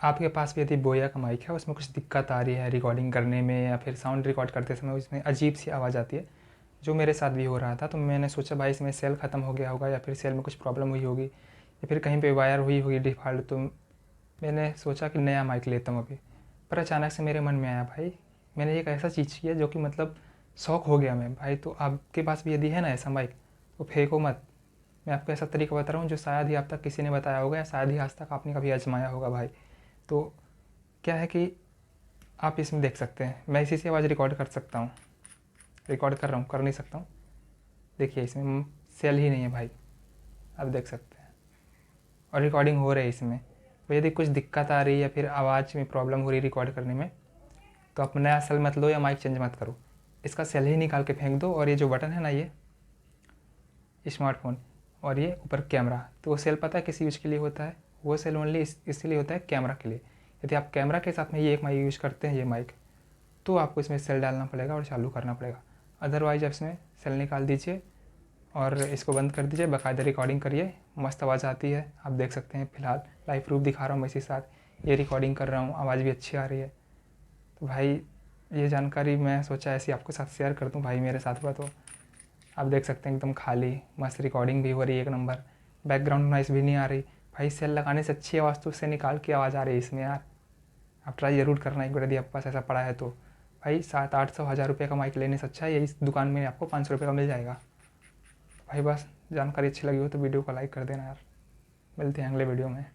आपके पास भी यदि बोया का माइक है, उसमें कुछ दिक्कत आ रही है रिकॉर्डिंग करने में या फिर साउंड रिकॉर्ड करते समय उसमें अजीब सी आवाज़ आती है, जो मेरे साथ भी हो रहा था, तो मैंने सोचा भाई इसमें सेल ख़त्म हो गया होगा या फिर सेल में कुछ प्रॉब्लम हुई होगी या फिर कहीं पे वायर हुई होगी डिफ़ॉल्ट। तो मैंने सोचा कि नया माइक लेता हूँ अभी। पर अचानक से मेरे मन में आया भाई मैंने एक ऐसा चीज़ किया जो कि मतलब शौक हो गया मैं भाई। तो आपके पास भी यदि है ना ऐसा माइक तो फेंको मत। मैं आपको ऐसा तरीका बता रहा हूँ जो शायद ही आप तक किसी ने बताया होगा या शायद ही आज तक आपने कभी आजमाया होगा भाई। तो क्या है कि आप इसमें देख सकते हैं मैं इसी से आवाज़ रिकॉर्ड कर सकता हूँ, रिकॉर्ड कर रहा हूँ, कर नहीं सकता हूँ। देखिए इसमें सेल ही नहीं है भाई, आप देख सकते हैं, और रिकॉर्डिंग हो रही है इसमें। तो यदि कुछ दिक्कत आ रही है या फिर आवाज़ में प्रॉब्लम हो रही है रिकॉर्ड करने में, तो आप नया सेल मत लो या माइक चेंज मत करो, इसका सेल ही निकाल के फेंक दो। और ये जो बटन है ना, ये स्मार्टफोन और ये ऊपर कैमरा, तो वो सेल पता है किस यूज़ के लिए होता है? वो सेल ओनली इसलिए होता है कैमरा के लिए। यदि आप कैमरा के साथ में ये एक माइक यूज़ करते हैं, ये माइक, तो आपको इसमें सेल डालना पड़ेगा और चालू करना पड़ेगा। अदरवाइज आप इसमें सेल निकाल दीजिए और इसको बंद कर दीजिए, बाकायदा रिकॉर्डिंग करिए, मस्त आवाज़ आती है। आप देख सकते हैं फ़िलहाल लाइव प्रूफ दिखा रहा हूँ मैं इसी साथ, ये रिकॉर्डिंग कर रहा हूँ, आवाज़ भी अच्छी आ रही है। तो भाई ये जानकारी मैं सोचा ऐसी आपके साथ शेयर कर दूँ भाई, मेरे साथ हुआ। तो आप देख सकते हैं एकदम खाली मस्त रिकॉर्डिंग भी हो रही है एक नंबर, बैकग्राउंड नॉइस भी नहीं आ रही। भाई सेल लगाने से अच्छी आवाज़ तो उससे निकाल के आवाज़ आ रही है इसमें यार। आप ट्राई ज़रूर करना एक बार यदि आपके पास ऐसा पड़ा है तो। भाई 700-800-1000 रुपये का माइक लेने से अच्छा है इस दुकान में आपको 500 रुपये का मिल जाएगा। भाई बस जानकारी अच्छी लगी हो तो वीडियो को लाइक कर देना यार। मिलते हैं अगले वीडियो में।